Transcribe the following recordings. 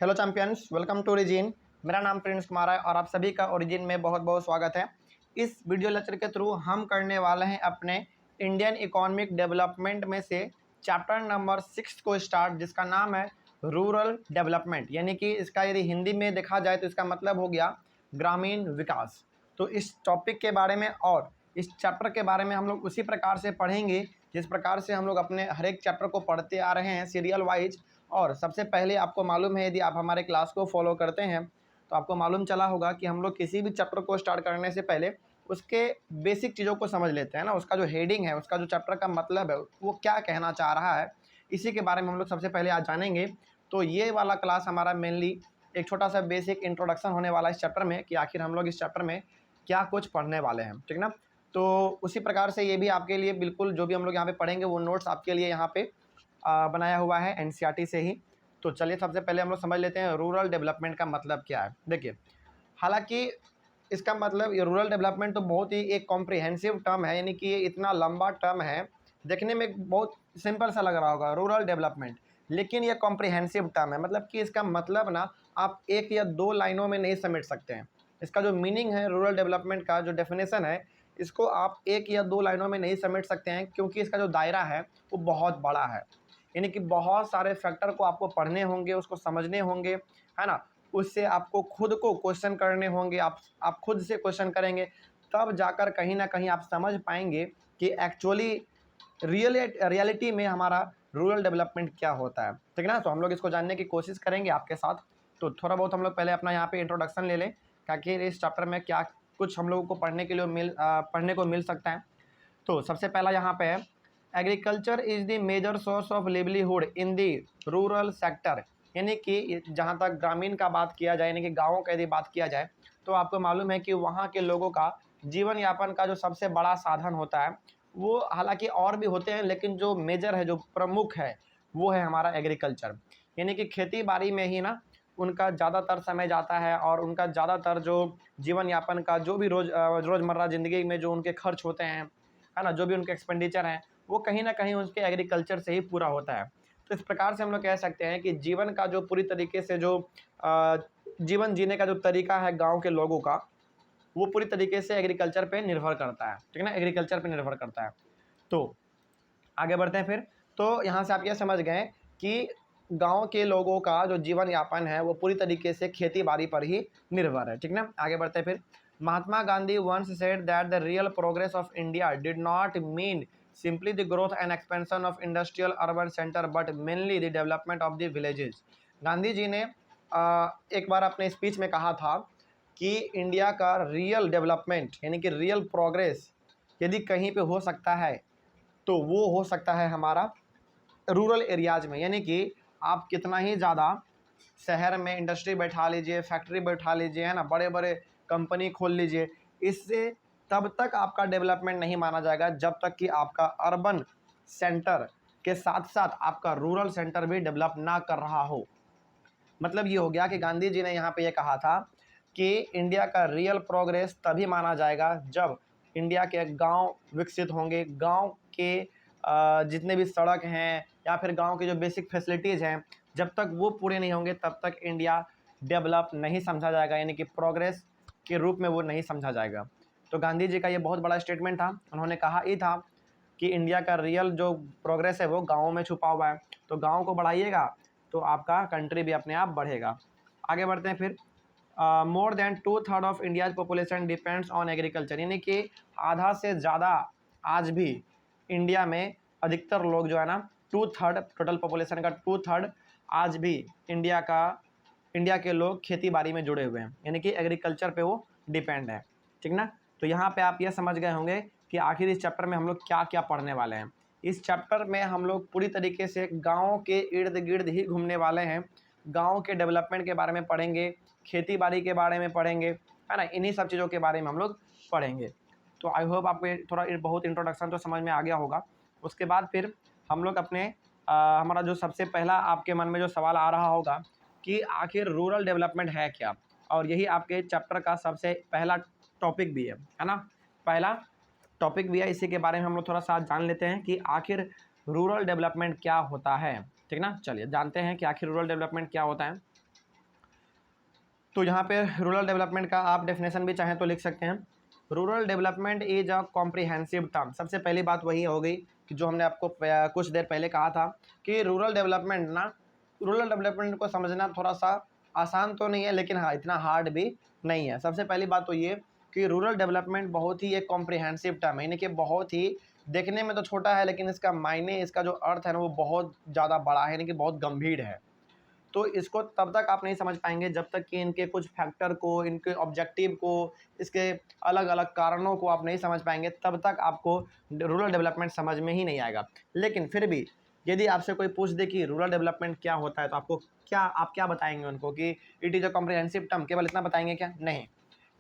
Hello champions, welcome to origin. मेरा नाम Prince Kumar है और आप सभी का ओरिजिन में बहुत बहुत स्वागत है। इस वीडियो लेक्चर के थ्रू हम करने वाले हैं अपने इंडियन इकोनॉमिक डेवलपमेंट में से चैप्टर नंबर 6 को स्टार्ट, जिसका नाम है रूरल डेवलपमेंट। यानी कि इसका यदि हिंदी में देखा जाए तो इसका मतलब हो गया ग्रामीण विकास। तो इस टॉपिक के बारे में और इस चैप्टर के बारे में हम लोग उसी प्रकार से पढ़ेंगे जिस प्रकार से हम लोग अपने हर एक चैप्टर को पढ़ते आ रहे हैं सीरियल वाइज। और सबसे पहले आपको मालूम है, यदि आप हमारे क्लास को फॉलो करते हैं तो आपको मालूम चला होगा कि हम लोग किसी भी चैप्टर को स्टार्ट करने से पहले उसके बेसिक चीज़ों को समझ लेते हैं ना। उसका जो हेडिंग है, उसका जो चैप्टर का मतलब है, वो क्या कहना चाह रहा है, इसी के बारे में हम लोग सबसे पहले आज जानेंगे। तो ये वाला क्लास हमारा मेनली एक छोटा सा बेसिक इंट्रोडक्शन होने वाला है इस चैप्टर में कि आखिर हम लोग इस चैप्टर में क्या कुछ पढ़ने वाले हैं, ठीक ना। तो उसी प्रकार से ये भी आपके लिए बिल्कुल जो भी हम लोग यहाँ पे पढ़ेंगे वो नोट्स आपके लिए यहाँ पे बनाया हुआ है एनसीईआरटी से ही। तो चलिए सबसे पहले हम लोग समझ लेते हैं रूरल डेवलपमेंट का मतलब क्या है। देखिए, हालांकि इसका मतलब ये रूरल डेवलपमेंट तो बहुत ही एक कॉम्प्रिहेंसिव टर्म है, यानी कि ये इतना लंबा टर्म है। देखने में बहुत सिंपल सा लग रहा होगा रूरल डेवलपमेंट, लेकिन ये कॉम्प्रिहेंसिव टर्म है। मतलब कि इसका मतलब ना आप एक या दो लाइनों में नहीं समेट सकते हैं। इसका जो मीनिंग है रूरल डेवलपमेंट का जो डेफिनेशन है, इसको आप एक या दो लाइनों में नहीं समेट सकते हैं, क्योंकि इसका जो दायरा है वो बहुत बड़ा है। यानी कि बहुत सारे फैक्टर को आपको पढ़ने होंगे, उसको समझने होंगे, है ना। उससे आपको खुद को क्वेश्चन करने होंगे, आप खुद से क्वेश्चन करेंगे, तब जाकर कहीं ना कहीं आप समझ पाएंगे कि एक्चुअली रियलिटी में हमारा रूरल डेवलपमेंट क्या होता है, ठीक है ना। तो हम लोग इसको जानने की कोशिश करेंगे आपके साथ। तो थोड़ा बहुत हम लोग पहले अपना यहाँ पे इंट्रोडक्शन ले लें, ताकि इस चैप्टर में क्या कुछ हम लोगों को पढ़ने के लिए पढ़ने को मिल सकता है। तो सबसे पहला यहाँ पे है, agriculture is the major source of livelihood in the rural sector. यानी कि जहाँ तक ग्रामीण का बात किया जाए, यानी कि गाँवों का यदि बात किया जाए, तो आपको मालूम है कि वहाँ के लोगों का जीवन यापन का जो सबसे बड़ा साधन होता है, वो हालांकि और भी होते हैं, लेकिन जो मेजर है, जो प्रमुख है, वो है हमारा एग्रीकल्चर। यानी कि खेती बाड़ी में ही ना उनका ज़्यादातर समय जाता है, और उनका ज़्यादातर जो जीवन यापन का जो भी रोज़मर्रा ज़िंदगी में जो उनके खर्च होते हैं, है ना, जो भी उनके एक्सपेंडिचर हैं, वो कहीं ना कहीं उसके एग्रीकल्चर से ही पूरा होता है। तो इस प्रकार से हम लोग कह सकते हैं कि जीवन का जो पूरी तरीके से जो जीवन जीने का जो तरीका है गांव के लोगों का, वो पूरी तरीके से एग्रीकल्चर पे निर्भर करता है, ठीक है ना, एग्रीकल्चर पे निर्भर करता है। तो आगे बढ़ते हैं फिर। तो यहाँ से आप ये समझ गए कि गांव के लोगों का जो जीवन यापन है वो पूरी तरीके से खेती बाड़ी पर ही निर्भर है, ठीक ना। आगे बढ़ते हैं फिर। Mahatma Gandhi once said that the real progress of India did not mean simply the growth and expansion of industrial urban centre but mainly the development of the villages. Gandhi ji ने एक बार अपने स्पीच में कहा था कि इंडिया का रियल डेवलपमेंट यानी कि रियल प्रोग्रेस यदि कहीं पे हो सकता है तो वो हो सकता है हमारा रूरल एरियाज़ में। यानी कि आप कितना ही ज़्यादा शहर में इंडस्ट्री बैठा लीजिए, फैक्ट्री बैठा लीजिए, है ना, बड़े बड़े कंपनी खोल लीजिए, इससे तब तक आपका डेवलपमेंट नहीं माना जाएगा जब तक कि आपका अर्बन सेंटर के साथ साथ आपका रूरल सेंटर भी डेवलप ना कर रहा हो। मतलब ये हो गया कि गांधी जी ने यहाँ पे ये कहा था कि इंडिया का रियल प्रोग्रेस तभी माना जाएगा जब इंडिया के गांव विकसित होंगे, गांव के जितने भी सड़क हैं या फिर गांव के जो बेसिक फैसिलिटीज़ हैं, जब तक वो पूरे नहीं होंगे तब तक इंडिया डेवलप नहीं समझा जाएगा, यानी कि प्रोग्रेस के रूप में वो नहीं समझा जाएगा। तो गांधी जी का ये बहुत बड़ा स्टेटमेंट था। उन्होंने कहा ही था कि इंडिया का रियल जो प्रोग्रेस है वो गाँव में छुपा हुआ है। तो गाँव को बढ़ाइएगा तो आपका कंट्री भी अपने आप बढ़ेगा। आगे बढ़ते हैं फिर। More than 2/3 of India's population depends on agriculture. यानी कि आधा से ज़्यादा आज भी इंडिया में अधिकतर लोग जो है ना, 2/3 टोटल पॉपुलेशन का 2/3 आज भी इंडिया के लोग खेती बाड़ी में जुड़े हुए हैं, यानी कि एग्रीकल्चर पे वो डिपेंड है, ठीक ना। तो यहाँ पे आप ये समझ गए होंगे कि आखिर इस चैप्टर में हम लोग क्या क्या पढ़ने वाले हैं। इस चैप्टर में हम लोग पूरी तरीके से गाँव के इर्द गिर्द ही घूमने वाले हैं। गाँव के डेवलपमेंट के बारे में पढ़ेंगे, खेती बाड़ी के बारे में पढ़ेंगे, है ना, इन्हीं सब चीज़ों के बारे में हम लोग पढ़ेंगे। तो आई होप आपको ये थोड़ा बहुत इंट्रोडक्शन तो समझ में आ गया होगा। उसके बाद फिर हम लोग अपने हमारा जो सबसे पहला आपके मन में जो सवाल आ रहा होगा कि आखिर रूरल डेवलपमेंट है क्या, और यही आपके चैप्टर का सबसे पहला टॉपिक भी है ना, पहला टॉपिक भी है। इसी के बारे में हम लोग थोड़ा सा जान लेते हैं कि आखिर रूरल डेवलपमेंट क्या होता है, ठीक ना। चलिए जानते हैं कि आखिर रूरल डेवलपमेंट क्या होता है। तो यहाँ पे रूरल डेवलपमेंट का आप डेफिनेशन भी चाहें तो लिख सकते हैं। Rural development is a comprehensive term. सबसे पहली बात वही हो गई कि जो हमने आपको कुछ देर पहले कहा था कि रूरल डेवलपमेंट को समझना थोड़ा सा आसान तो नहीं है, लेकिन हाँ इतना हार्ड भी नहीं है। सबसे पहली बात तो ये कि रूरल डेवलपमेंट बहुत ही एक कॉम्प्रिहेंसिव टर्म है, यानी कि बहुत ही देखने में तो छोटा है, लेकिन इसका मायने, इसका जो अर्थ है ना वो बहुत ज़्यादा बड़ा है, यानी कि बहुत गंभीर है। तो इसको तब तक आप नहीं समझ पाएंगे जब तक कि इनके कुछ फैक्टर को, इनके ऑब्जेक्टिव को, इसके अलग अलग कारणों को आप नहीं समझ पाएंगे, तब तक आपको रूरल डेवलपमेंट समझ में ही नहीं आएगा। लेकिन फिर भी यदि आपसे कोई पूछ दे कि रूरल डेवलपमेंट क्या होता है, तो आपको क्या बताएंगे उनको कि it is a comprehensive term? केवल इतना बताएंगे क्या? नहीं।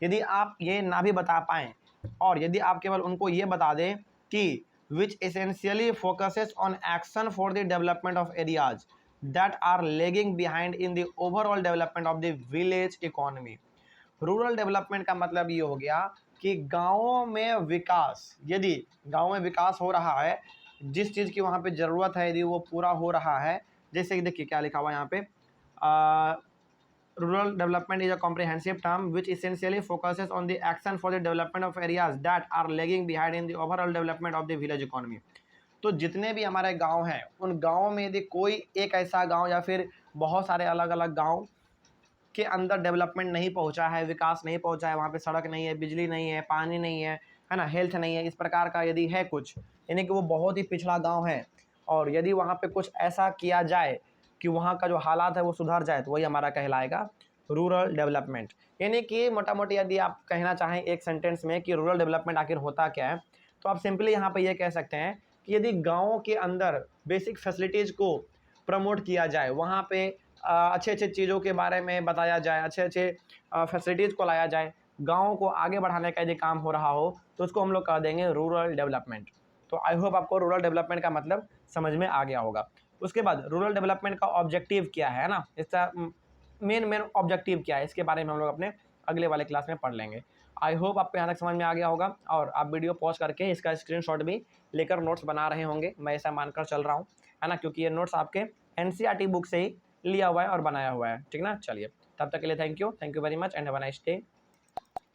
यदि आप ये ना भी बता पाएँ और यदि आप केवल उनको ये बता दें कि which essentially focuses on action for the development of areas that are lagging behind in the overall development of the village economy। Rural development का मतलब ये हो गया कि गाँवों में विकास, यदि गाँव में विकास हो रहा है, जिस चीज़ की वहाँ पे ज़रूरत है यदि वो पूरा हो रहा है, जैसे कि देखिए क्या लिखा हुआ है यहाँ पे, rural development is a comprehensive term which essentially focuses on the action for the development of areas that are lagging behind in the overall development of the village economy। तो जितने भी हमारे गांव हैं उन गांवों में यदि कोई एक ऐसा गांव या फिर बहुत सारे अलग अलग गांव के अंदर डेवलपमेंट नहीं पहुंचा है, विकास नहीं पहुंचा है, वहाँ पे सड़क नहीं है, बिजली नहीं है, पानी नहीं है ना, हेल्थ नहीं है, इस प्रकार का यदि है कुछ, यानी कि वो बहुत ही पिछड़ा गांव है, और यदि वहाँ पे कुछ ऐसा किया जाए कि वहाँ का जो हालात है वो सुधर जाए, तो वही हमारा कहलाएगा रूरल डेवलपमेंट। यानी कि मोटा मोटी यदि आप कहना चाहें एक सेंटेंस में कि रूरल डेवलपमेंट आखिर होता क्या है, तो आप सिंपली यहाँ पे ये कह सकते हैं कि यदि गाँवों के अंदर बेसिक फैसिलिटीज़ को प्रमोट किया जाए, वहाँ पे अच्छे अच्छे चीज़ों के बारे में बताया जाए, अच्छे अच्छे फैसिलिटीज़ को लाया जाए, गाँव को आगे बढ़ाने का यदि काम हो रहा हो, तो उसको हम लोग कह देंगे रूरल डेवलपमेंट। तो आई होप आपको रूरल डेवलपमेंट का मतलब समझ में आ गया होगा। उसके बाद रूरल डेवलपमेंट का ऑब्जेक्टिव क्या है ना, इसका मेन ऑब्जेक्टिव क्या है, इसके बारे में हम लोग अपने अगले वाले क्लास में पढ़ लेंगे। आई होप आपको यहाँ तक समझ में आ गया होगा और आप वीडियो पॉज करके इसका स्क्रीनशॉट भी लेकर नोट्स बना रहे होंगे, मैं ऐसा मानकर चल रहा हूँ, है ना, क्योंकि ये नोट्स आपके NCERT बुक से ही लिया हुआ है और बनाया हुआ है, ठीक ना। चलिए, तब तक के लिए thank you very much and have a nice day.